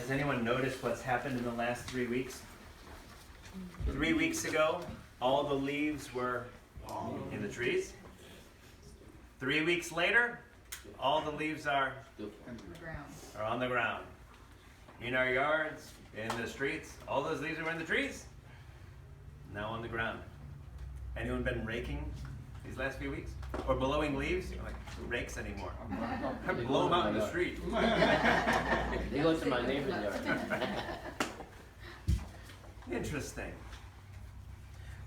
Has anyone noticed what's happened in the last 3 weeks? 3 weeks ago, all the leaves were in the trees. 3 weeks later, all the leaves are on the ground. In our yards, in the streets, all those leaves were in the trees, now on the ground. Anyone been raking these last few weeks? Or blowing leaves? You're like, who rakes anymore? I blow them out in the street. They go to my neighbor's yard. Interesting.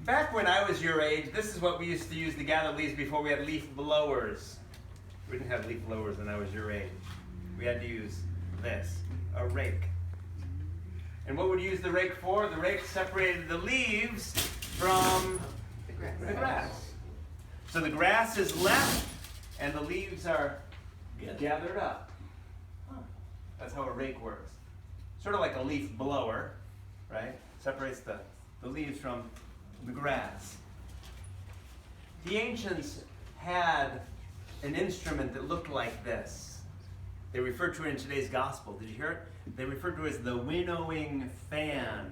Back when I was your age, this is what we used to use to gather leaves before we had leaf blowers. We didn't have leaf blowers when I was your age. We had to use this, a rake. And what would you use the rake for? The rake separated the leaves from the grass. So the grass is left and the leaves are gathered up. That's how a rake works. Sort of like a leaf blower, right? Separates the leaves from the grass. The ancients had an instrument that looked like this. They referred to it in today's gospel. Did you hear it? They referred to it as the winnowing fan.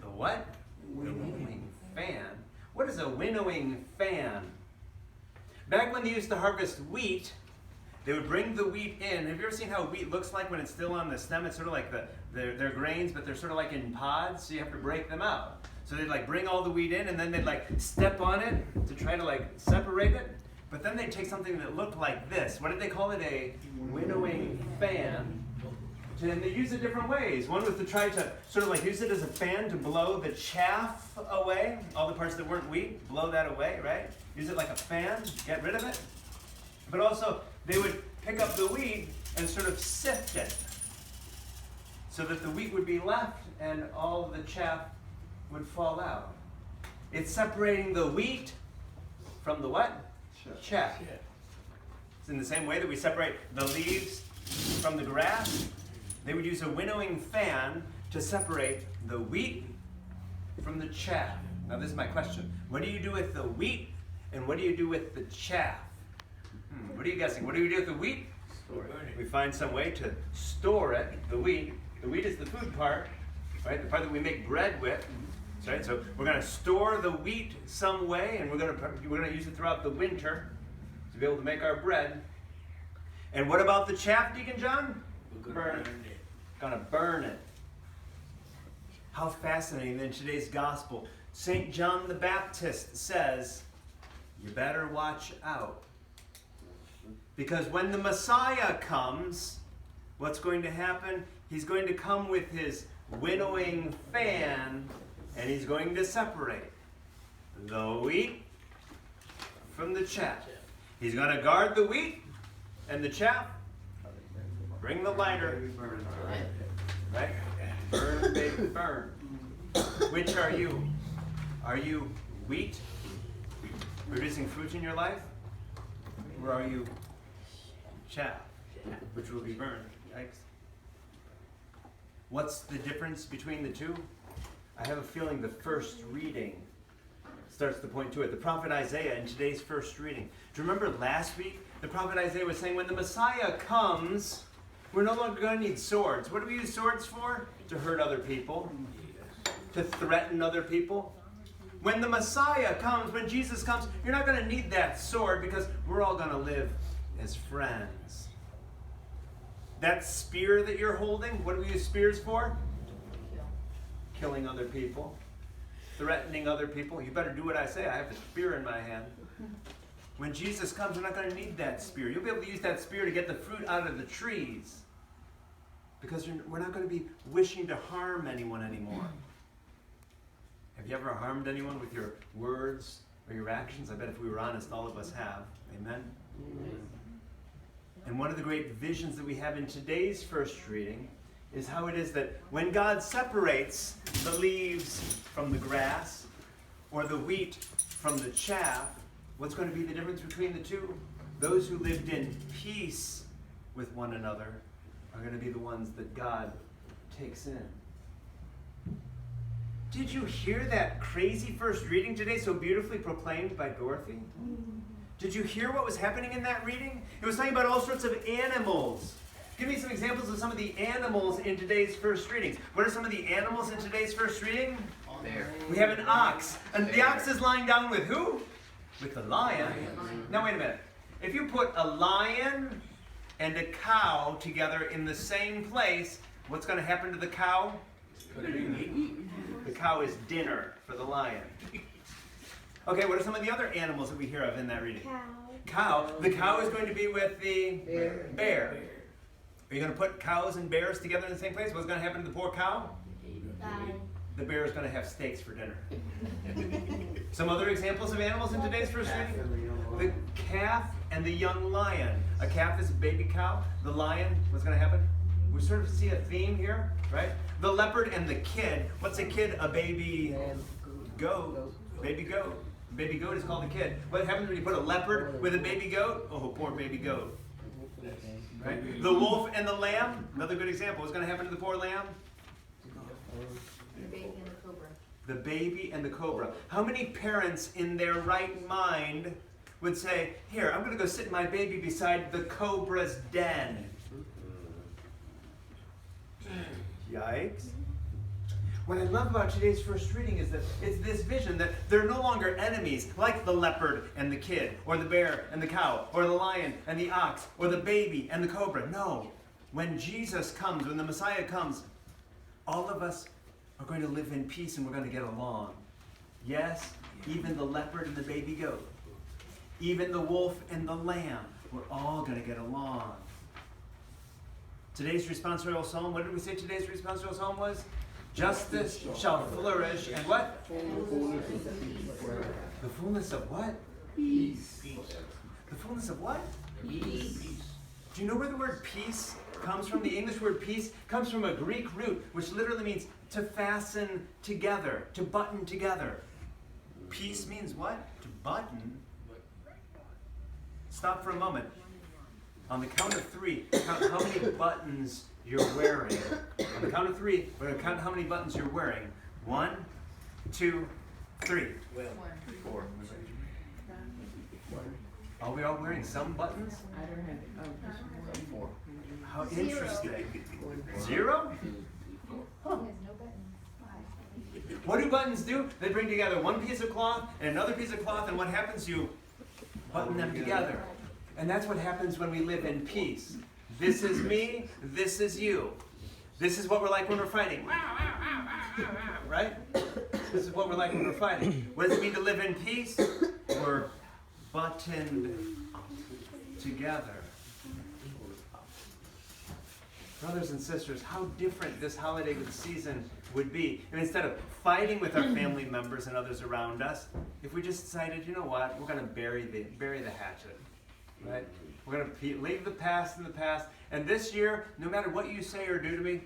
The what? Winnowing fan. What is a winnowing fan? Back when they used to harvest wheat, they would bring the wheat in. Have you ever seen how wheat looks like when it's still on the stem? It's sort of like they're grains, but they're sort of like in pods, so you have to break them out. So they'd like bring all the wheat in, and then they'd like step on it to try to like separate it. But then they'd take something that looked like this. What did they call it? A winnowing fan. And they use it different ways. One was to try to sort of like use it as a fan to blow the chaff away, all the parts that weren't wheat, blow that away, right? Use it like a fan, get rid of it. But also, they would pick up the wheat and sort of sift it so that the wheat would be left and all the chaff would fall out. It's separating the wheat from the what? Chaff. It's in the same way that we separate the leaves from the grass. They would use a winnowing fan to separate the wheat from the chaff. Now this is my question. What do you do with the wheat and what do you do with the chaff? What are you guessing? What do we do with the wheat? Store it. We find some way to store it, the wheat. The wheat is the food part, right? The part that we make bread with. Right? So we're going to store the wheat some way and we're going to use it throughout the winter to be able to make our bread. And what about the chaff, Deacon John? We're going to burn it. Going to burn it. How fascinating in today's gospel. St. John the Baptist says, you better watch out. Because when the Messiah comes, what's going to happen? He's going to come with his winnowing fan and he's going to separate the wheat from the chaff. He's going to guard the wheat and the chaff. Bring the lighter. Right? Burn, baby, burn. Which are you? Are you wheat, producing fruit in your life? Or are you chaff, which will be burned? Yikes. What's the difference between the two? I have a feeling the first reading starts to point to it. The prophet Isaiah in today's first reading. Do you remember last week? The prophet Isaiah was saying when the Messiah comes, we're no longer going to need swords. What do we use swords for? To hurt other people. To threaten other people. When the Messiah comes, when Jesus comes, you're not going to need that sword because we're all going to live as friends. That spear that you're holding, what do we use spears for? Killing other people. Threatening other people. You better do what I say. I have a spear in my hand. When Jesus comes, we're not going to need that spear. You'll be able to use that spear to get the fruit out of the trees. Because we're not going to be wishing to harm anyone anymore. Have you ever harmed anyone with your words or your actions? I bet if we were honest, all of us have. Amen? And one of the great visions that we have in today's first reading is how it is that when God separates the leaves from the grass or the wheat from the chaff, what's going to be the difference between the two? Those who lived in peace with one another are going to be the ones that God takes in. Did you hear that crazy first reading today so beautifully proclaimed by Dorothy? Did you hear what was happening in that reading? It was talking about all sorts of animals Give me some examples of some of the animals in today's first reading. What are some of the animals in today's first reading? Bear. We have an ox. And the ox is lying down with who? With the lion. Now wait a minute. If you put a lion and a cow together in the same place, what's going to happen to the cow? The cow is dinner for the lion. Okay, what are some of the other animals that we hear of in that reading? Cow. The cow is going to be with the bear. Are you going to put cows and bears together in the same place? What's going to happen to the poor cow? The bear is going to have steaks for dinner. Some other examples of animals in today's first reading? The calf and the young lion. A calf is a baby cow. The lion, what's going to happen? We sort of see a theme here, right? The leopard and the kid. What's a kid? A baby goat. Baby goat. Baby goat is called a kid. What happens when you put a leopard with a baby goat? Oh, poor baby goat. Right? The wolf and the lamb. Another good example. What's going to happen to the poor lamb? The baby and the cobra. The baby and the cobra. How many parents in their right mind would say, here, I'm going to go sit my baby beside the cobra's den? Yikes. What I love about today's first reading is that it's this vision that they're no longer enemies like the leopard and the kid, or the bear and the cow, or the lion and the ox, or the baby and the cobra. No. When Jesus comes, when the Messiah comes, all of us are going to live in peace and we're going to get along. Yes, even the leopard and the baby goat, even the wolf and the lamb, we're all going to get along. Today's responsorial psalm, what did we say today's responsorial psalm was? Justice shall flourish, and what? The fullness of what? Peace. The fullness of what? Peace. Do you know where the word peace comes from? The English word peace comes from a Greek root, which literally means to fasten together, to button together. Peace means what? To button. Stop for a moment. On the count of three, count how many buttons you're wearing. On the count of three, we're going to count how many buttons you're wearing. 1, 2, 3. 4. Are we all wearing some buttons? I don't have 4. How interesting. 0? Huh. There's no buttons. What do buttons do? They bring together one piece of cloth and another piece of cloth, and what happens? You button them together. And that's what happens when we live in peace. This is me, this is you. This is what we're like when we're fighting. Right? This is what we're like when we're fighting. What does it mean to live in peace? We're buttoned together. Brothers and sisters, how different this holiday season would be. And instead of fighting with our family members and others around us, if we just decided, you know what, we're going to bury the hatchet. Right? We're going to leave the past in the past. And this year, no matter what you say or do to me,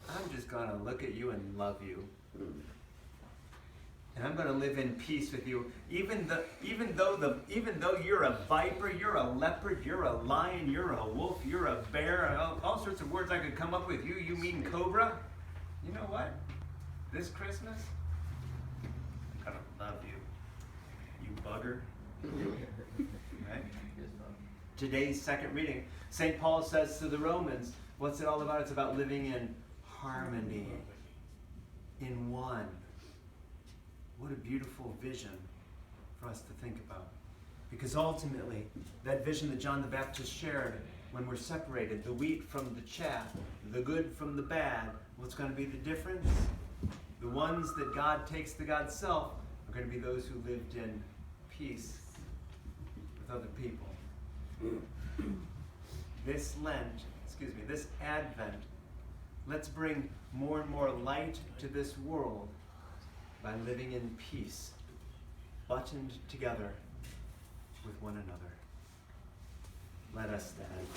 I'm just going to look at you and love you. And I'm going to live in peace with you. Even though you're a viper, you're a leopard, you're a lion, you're a wolf, you're a bear, all sorts of words I could come up with. You mean cobra? You know what? This Christmas, I'm going to love you. You bugger. Right? Today's second reading, St. Paul says to the Romans, what's it all about? It's about living in harmony, in one. What a beautiful vision for us to think about. Because ultimately, that vision that John the Baptist shared, when we're separated, the wheat from the chaff, the good from the bad, what's going to be the difference? The ones that God takes to God's self are going to be those who lived in peace with other people. This this Advent, let's bring more and more light to this world by living in peace, buttoned together with one another. Let us stand.